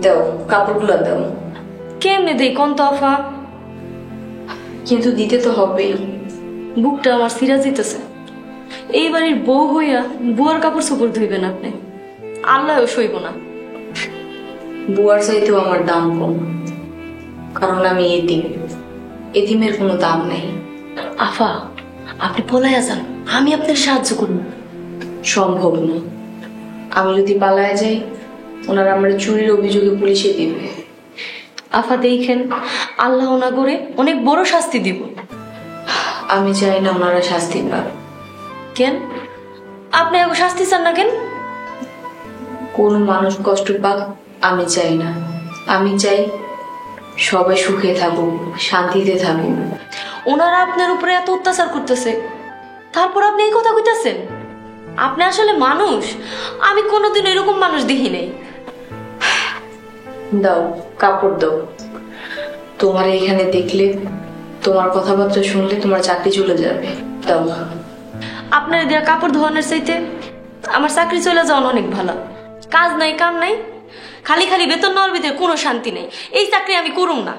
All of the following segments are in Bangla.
দাও, কাপড়গুলো দাও। কেমনে দেই কোন তো আফা? কিন্তু দিতে তো হবেই। বুকটা আমার সিরা যেতেছে। এই বাড়ির বউ হইয়া বুয়ার কাপড় চোপড় ধুইবেন আপনি, আল্লাহও সইব না। বুয়ার চাইতেও আমার দাম কম, কারণ আমি এতিম। এতিমের কোনো দাম নেই। আফা, আপনি পলাইয়া যান, আমি আপনার সাহায্য করব। সম্ভব না। আমি যদি পালায় যাই, ওনারা আমার চুরির অভিযোগে পুলিশে দিবে। আফা দেখেন, আল্লাহ না করে অনেক বড় শাস্তি দিব। আমি চাই না ওনারা শাস্তি পাক। কেন আপনি এখন শাস্তি চান না কেন? কোন মানুষ কষ্ট পাক আমি চাই না। আমি চাই সবাই সুখে থাকুক, শান্তিতে থাকুক। ওনারা আপনার উপরে এত অত্যাচার করতেছে, তারপর আপনি এই কথা কইতেছেন? আপনি আসলে মানুষ? আমি কোনোদিন এরকম মানুষ দেখি নাই। দাও, কাপড় দাও। তোমার এখানে দেখলে, তোমার কথাবার্তা শুনলে তোমার চাকরি চলে যাবে। দাও। আপনার দেওয়া কাপড় ধোয়ানোর চাইতে আমার চাকরি চলে যাওয়া অনেক ভালো। কাজ নাই, কাম নাই, খালি খালি বেতন নেওয়ার ভিতরে কোনো শান্তি নেই। এই চাকরি আমি করুম না।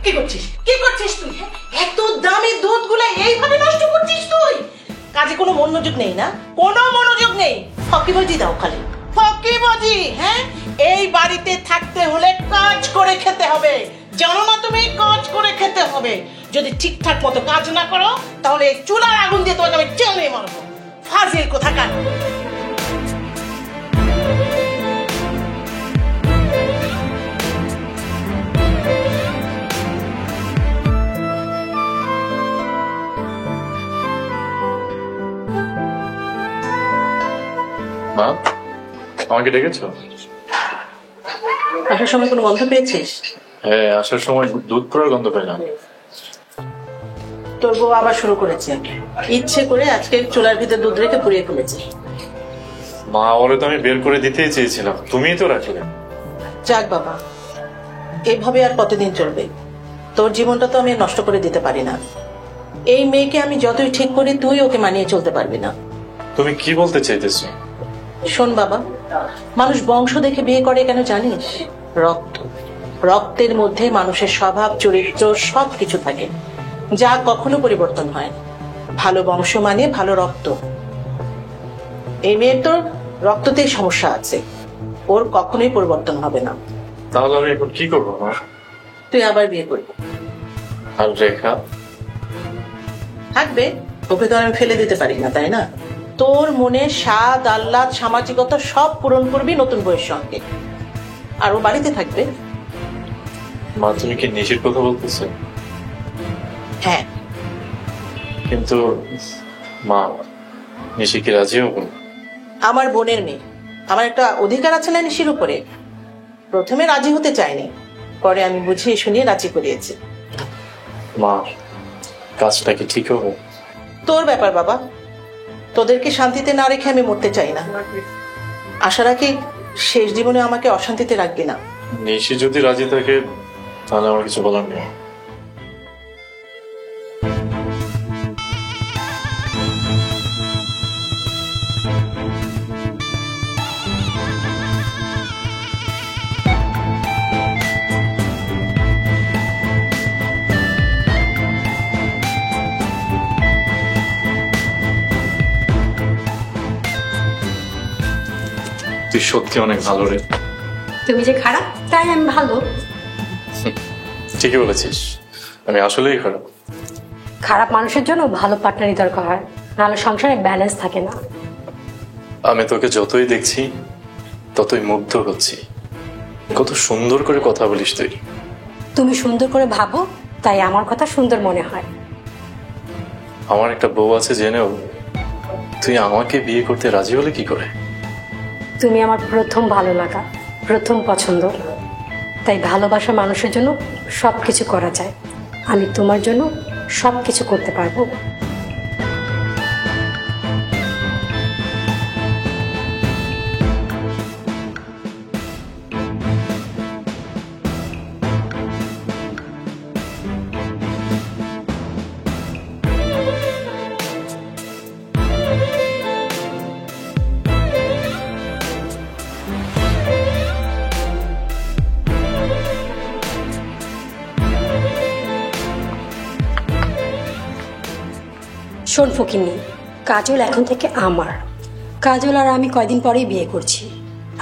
কি করছিস? কি করছিস তুই? এত দামি দুধগুলো এইভাবে নষ্ট করছিস তুই? কাজে কোনো মনোযোগ নেই না? কোনো মনোযোগ নেই। ফকিবাজি দাও খালি, ফকিবাজি। হ্যাঁ, এই বাড়িতে থাকতে হলে কাজ করে খেতে হবে। জানো না তুমি? কাজ করে খেতে হবে। যদি ঠিকঠাক মতো কাজ না করো, তাহলে এই চুলার আগুন দিয়ে তোমাকে আমি জ্বালিয়ে মারবো। ফাজিল কোথাকার। মা, আমাকে ডেকেছো? আসার সময় কোনো গন্ধ পেয়েছিস? হ্যাঁ, আসার সময় দুধ পড়ার গন্ধ পেলাম। তোর বউ আবার শুরু করেছে, ইচ্ছে করে আজকে চুলার ভিতরে দুধ রেখে পুড়িয়ে ফেলেছে। মা, ওরে তো আমি বের করে দিতেই চেয়েছিলাম, তুমিই তো রাখলে। যাক বাবা, এভাবে আর কতদিন চলবে? তোর জীবনটা তো আমি নষ্ট করে দিতে পারি না। এই মেয়েকে আমি যতই ঠিক করি, তুই ওকে মানিয়ে চলতে পারবি না। তুমি কি বলতে চাইতেছো? শোন বাবা, মানুষ বংশ দেখে বিয়ে করে কেন জানিস? রক্ত, রক্তের মধ্যে মানুষের স্বভাব, চরিত্র সবকিছু থাকে, যা কখনো পরিবর্তন হয় না। ভালো বংশ মানে ভালো রক্ত। এই মেয়ের তো রক্ততেই সমস্যা আছে, ওর কখনোই পরিবর্তন হবে না। তাহলে আমি এখন কি করবো মা? তুই আবার বিয়ে করবি। আর রেখা থাকবে, ওকে তো আমি ফেলে দিতে পারি না, তাই না? তোর মনে স্বাদ, আহ্লাদ, সামাজিকতা সব পূরণ করবি নতুন বইয়ের সঙ্গে, আর ও বাড়িতে থাকবে। মা, তুমি কি নিশির কথা বলতেছো? হ্যাঁ। কিন্তু মা, নিশি কি রাজি হবো? আমার বোনের মেয়ে, আমার একটা অধিকার আছে না নিশির উপরে। প্রথমে রাজি হতে চাইনি, পরে আমি বুঝিয়ে শুনিয়ে রাজি করিয়েছি। মা, কাজটা কি ঠিক হবে? তোর ব্যাপার বাবা, তোদেরকে শান্তিতে না রেখে আমি মরতে চাই না। আশা রাখি শেষ জীবনে আমাকে অশান্তিতে রাখবি না। নিশি যদি রাজি থাকে তাহলে আমার কিছু বলার নেই। তুই সত্যি অনেক ভালো রে। তুমি যে খারাপ তাই আমি ভালো। ঠিকই বলেছিস, আমি আসলেই খারাপ। খারাপ মানুষের জন্য ভালো পার্টনারই দরকার হয়, নাহলে সংসারে ব্যালেন্স থাকে না। আমি তোকে যতই দেখছি ততই মুগ্ধ হচ্ছি। কত সুন্দর করে কথা বলিস তুই। তুমি সুন্দর করে ভাবো, তাই আমার কথা সুন্দর মনে হয়। আমার একটা বউ আছে জেনেও তুই আমাকে বিয়ে করতে রাজি হলে কি করে? তুমি আমার প্রথম ভালো লাগা, প্রথম পছন্দ। তাই ভালোবাসা মানুষের জন্য সব কিছু করা যায়। আমি তোমার জন্য সব কিছু করতে পারবো। শোন ফকিন্নি, কাজল এখন থেকে আমার। কাজল আর আমি কয়দিন পরেই বিয়ে করছি।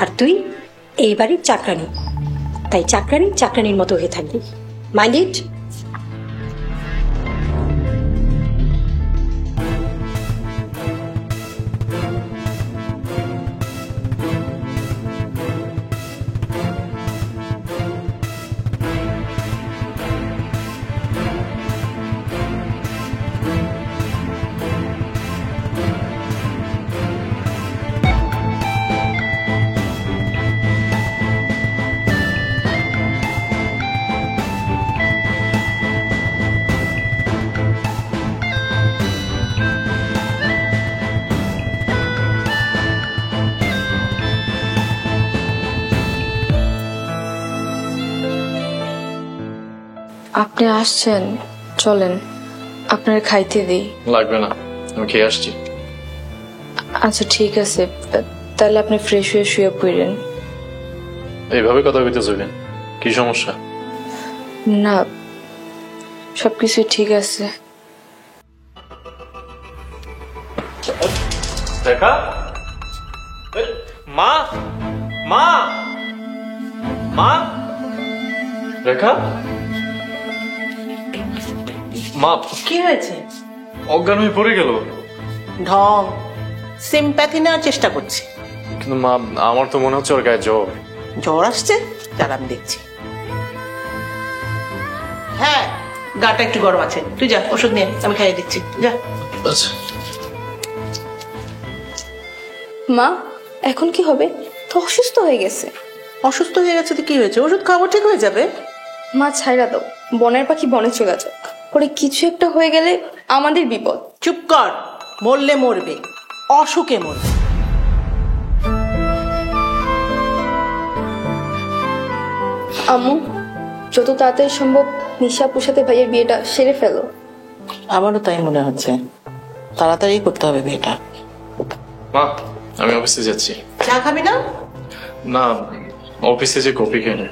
আর তুই এই বাড়ির চাকরানি, তাই চাকরানি চাকরানির মতো হয়ে থাকবি। Mind it? আপনি আসছেন, চলেন আপনার খাইতে দিই। লাগবে না, আমি খেয়ে আসছি। আচ্ছা ঠিক আছে, তাহলে আপনি ফ্রেশ হয়ে শুয়ে পড়েন। এইভাবে কথা কইতে যাবেন, কি সমস্যা? না, সবকিছু ঠিক আছে। দেখা মা, মা, মা, রেখা, মা কি হয়েছে? অজ্ঞান হয়ে পড়ে গেল। ঢং, সিম্প্যাথি নেওয়ার চেষ্টা করছি। কিন্তু মা, আমার তো মনে হচ্ছে ওর গায়ে জ্বর। জ্বর আসছে? দাঁড়া আমি দেখছি। হ্যাঁ, গাটা একটু গরম আছে। তুই যা, ওষুধ নিয়ে আমি খাইয়ে দিচ্ছি, যা। আচ্ছা মা, এখন কি হবে? তো অসুস্থ হয়ে গেছে। অসুস্থ হয়ে গেছে তো কি হয়েছে? ওষুধ খাবো, ঠিক হয়ে যাবে। মা ছাইরা দাও, বনের পাখি বনে চলে যাক। ওরে কিছু একটা হয়ে গেলে আমাদের বিপদ। চুপ কর, মরলে মরবে, অসুখে মরবে। আম্মু, যত তাড়াতাড়ি সম্ভব নিশা সাথে ভাইয়ের বিয়েটা সেরে ফেলো। আমারও তাই মনে হচ্ছে, তাড়াতাড়ি করতে হবে বিয়েটা। মা, আমি অফিসে যাচ্ছি। চা খাবি না? না, অফিসে যে কফি খেয়ে নে।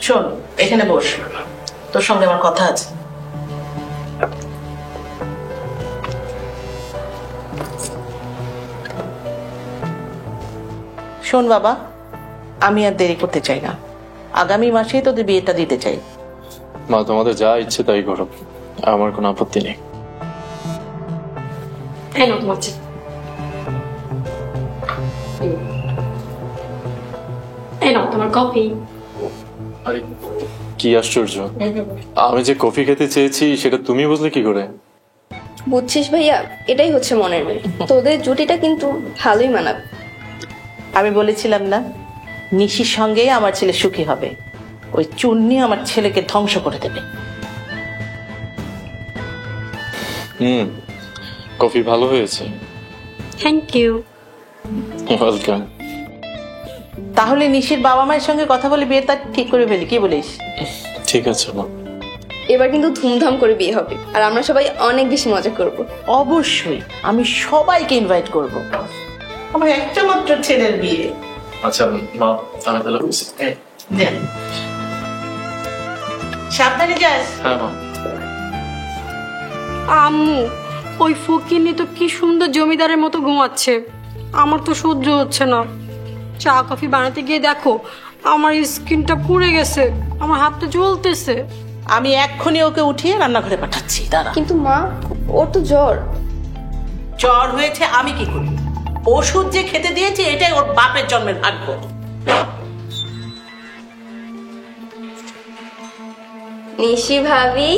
শোন, এখানে বস, তোর সঙ্গে আমার কথা আছে। শোন বাবা, আমি আর দেরি করতে চাই না। আগামী মাসেই তোদের বিয়েটা দিতে চাই। মা, তোমাদের যা ইচ্ছে তাই করো, আমার কোনো আপত্তি নেই। এই নাও তোমার চা। এই নাও তোমার কফি। আরে কি আশ্চর্য, আমি যে কফি খেতে চেয়েছি সেটা তুমি বুঝলে কি করে? বুঝছিস ভাইয়া, এটাই হচ্ছে মনের মিল। তোদের জুটিটা কিন্তু ভালোই মানাবে। আমি বলেছিলাম না, নিশির সঙ্গে আমার ছেলে সুখী হবে। ওই চুন্নি আমার ছেলেকে ধ্বংস করে দেবে। কফি ভালো হয়েছে। Thank you. ওয়েলকাম। তাহলে নিশির বাবা মায়ের সঙ্গে কথা বলে বিয়েটা ঠিক করে ফেলি, কি বলিস? ঠিক আছে মা। এবার কিন্তু ধুমধাম করে বিয়ে হবে, আর আমরা সবাই অনেক বেশি মজা করব। অবশ্যই, আমি সবাইকে ইনভাইট করব। আমার একটা মাত্র ছেলের বিয়ে। আচ্ছা মা, আমি তাহলে অফিসে। সাবধানে যাস। হ্যাঁ মা। আম্মু, ওই ফকিন্নি তো কি সুন্দর জমিদারের মতো ঘুমাচ্ছে। আমার তো সহ্য হচ্ছে না। চা কফি বানাতে গিয়ে দেখো আমার স্কিনটা পুড়ে গেছে, আমার হাতটা জ্বলতেছে। আমি এক্ষুনি ওকে উঠিয়ে রান্নাঘরে পাঠাচ্ছি, দাঁড়া। কিন্তু মা, ওর তো জ্বর। জ্বর হয়েছে আমি কি করি? ওষুধ যে খেতে দিয়েছি এটাই ওর বাপের জন্মের ভাগ্য। নিশি ভাবি,